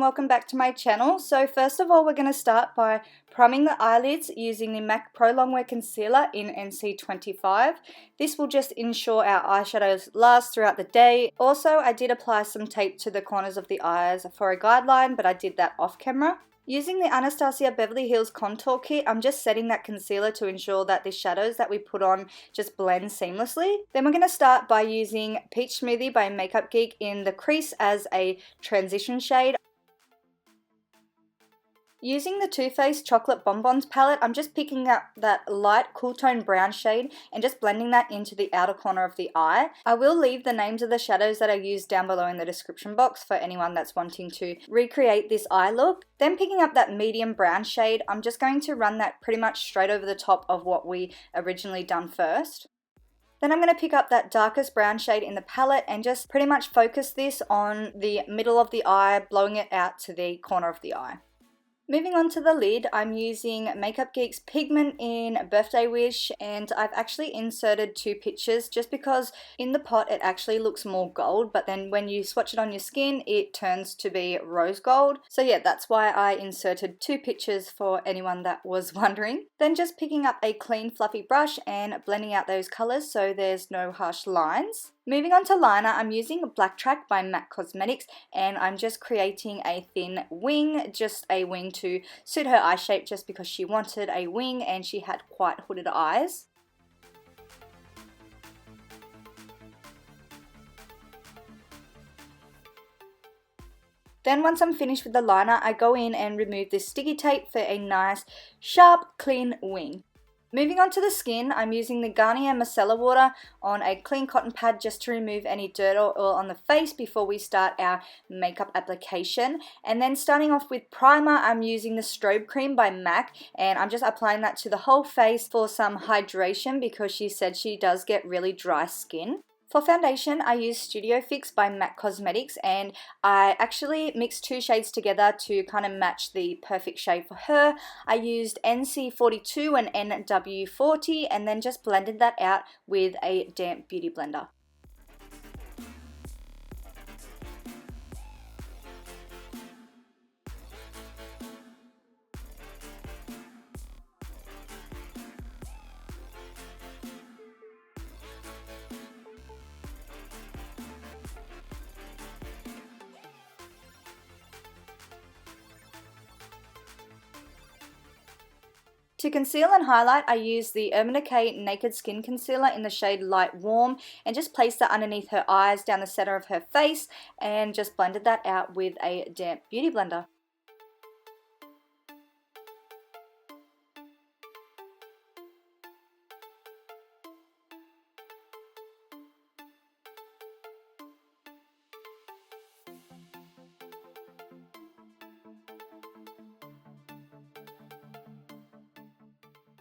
and welcome back to my channel. So first of all, we're going to start by priming the eyelids using the MAC Pro Longwear Concealer in NC25. This will just ensure our eyeshadows last throughout the day. Also, I did apply some tape to the corners of the eyes for a guideline, but I did that off camera. Using the Anastasia Beverly Hills Contour Kit, I'm just setting that concealer to ensure that the shadows that we put on just blend seamlessly. Then we're going to start by using Peach Smoothie by Makeup Geek in the crease as a transition shade. Using the Too Faced Chocolate Bonbons palette, I'm just picking up that light cool tone brown shade and just blending that into the outer corner of the eye. I will leave the names of the shadows that I used down below in the description box for anyone that's wanting to recreate this eye look. Then picking up that medium brown shade, I'm just going to run that pretty much straight over the top of what we originally done first. Then I'm going to pick up that darkest brown shade in the palette and just pretty much focus this on the middle of the eye, blowing it out to the corner of the eye. Moving on to the lid, I'm using Makeup Geek's Pigment in Birthday Wish, and I've actually inserted 2 pictures just because in the pot it actually looks more gold, but then when you swatch it on your skin it turns to be rose gold. So yeah, that's why I inserted 2 pictures for anyone that was wondering. Then just picking up a clean fluffy brush and blending out those colours so there's no harsh lines. Moving on to liner, I'm using Black Track by MAC Cosmetics, and I'm just creating a thin wing, just a wing to suit her eye shape just because she wanted a wing and she had quite hooded eyes. Then once I'm finished with the liner, I go in and remove this sticky tape for a nice, sharp, clean wing. Moving on to the skin, I'm using the Garnier Micellar Water on a clean cotton pad just to remove any dirt or oil on the face before we start our makeup application. And then starting off with primer, I'm using the Strobe Cream by MAC, and I'm just applying that to the whole face for some hydration because she said she does get really dry skin. For foundation, I use Studio Fix by MAC Cosmetics, and I actually mixed 2 shades together to kind of match the perfect shade for her. I used NC42 and NW40 and then just blended that out with a damp beauty blender. To conceal and highlight, I use the Urban Decay Naked Skin Concealer in the shade Light Warm and just placed that underneath her eyes, down the center of her face, and just blended that out with a damp beauty blender.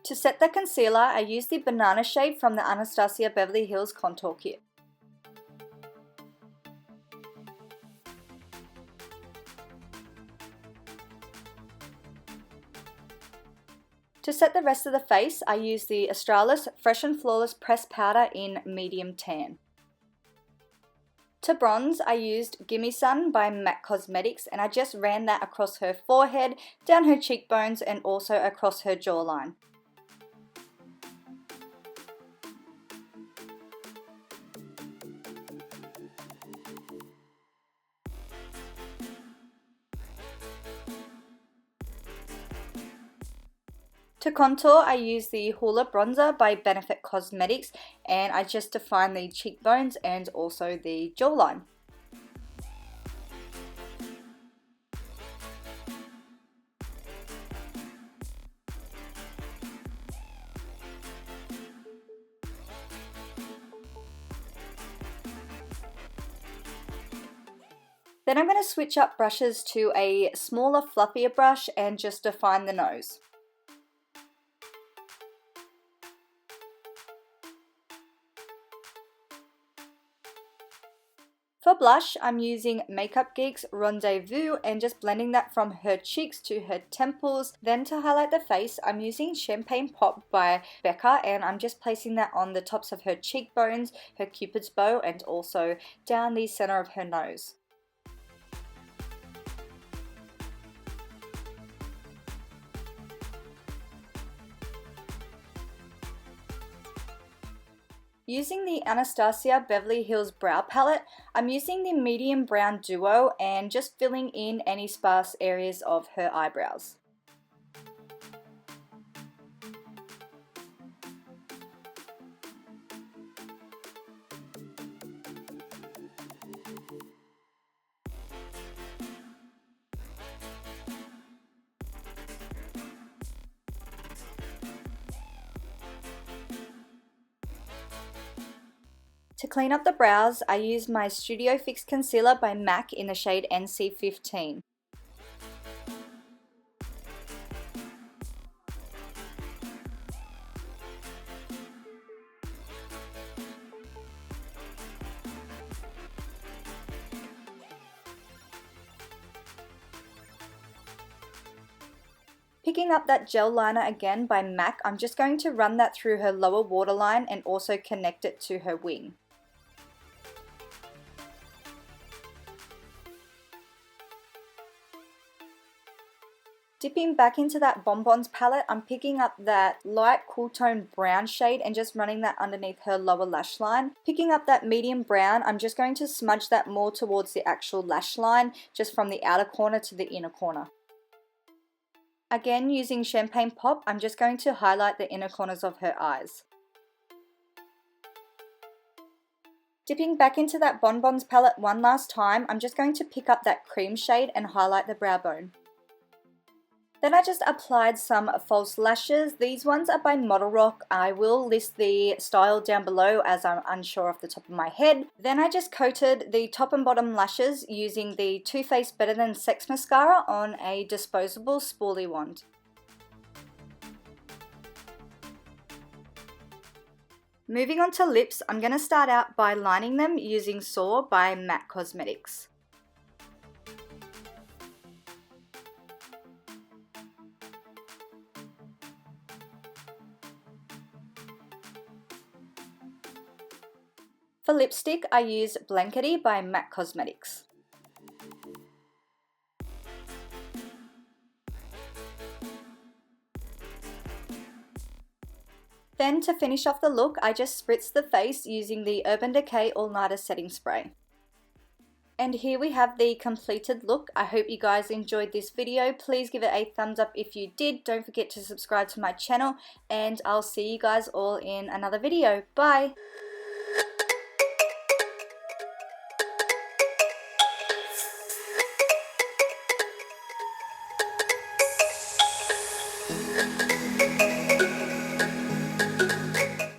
To set the concealer, I use the banana shade from the Anastasia Beverly Hills Contour Kit. To set the rest of the face, I use the Australis Fresh and Flawless Pressed Powder in Medium Tan. To bronze, I used Gimme Sun by MAC Cosmetics, and I just ran that across her forehead, down her cheekbones, and also across her jawline. To contour, I use the Hoola Bronzer by Benefit Cosmetics, and I just define the cheekbones and also the jawline. Then I'm going to switch up brushes to a smaller, fluffier brush and just define the nose. For blush, I'm using Makeup Geek's Rendezvous and just blending that from her cheeks to her temples. Then to highlight the face, I'm using Champagne Pop by Becca, and I'm just placing that on the tops of her cheekbones, her cupid's bow, and also down the center of her nose. Using the Anastasia Beverly Hills Brow Palette, I'm using the medium brown duo and just filling in any sparse areas of her eyebrows. To clean up the brows, I used my Studio Fix Concealer by MAC in the shade NC15. Picking up that gel liner again by MAC, I'm just going to run that through her lower waterline and also connect it to her wing. Dipping back into that Bonbons palette, I'm picking up that light cool tone brown shade and just running that underneath her lower lash line. Picking up that medium brown, I'm just going to smudge that more towards the actual lash line, just from the outer corner to the inner corner. Again, using Champagne Pop, I'm just going to highlight the inner corners of her eyes. Dipping back into that Bonbons palette one last time, I'm just going to pick up that cream shade and highlight the brow bone. Then I just applied some false lashes. These ones are by Model Rock. I will list the style down below as I'm unsure off the top of my head. Then I just coated the top and bottom lashes using the Too Faced Better Than Sex mascara on a disposable spoolie wand. Moving on to lips, I'm going to start out by lining them using Soar by MAC Cosmetics. For lipstick, I use Blankety by MAC Cosmetics. Then to finish off the look, I just spritz the face using the Urban Decay All Nighter Setting Spray. And here we have the completed look. I hope you guys enjoyed this video. Please give it a thumbs up if you did. Don't forget to subscribe to my channel, and I'll see you guys all in another video. Bye!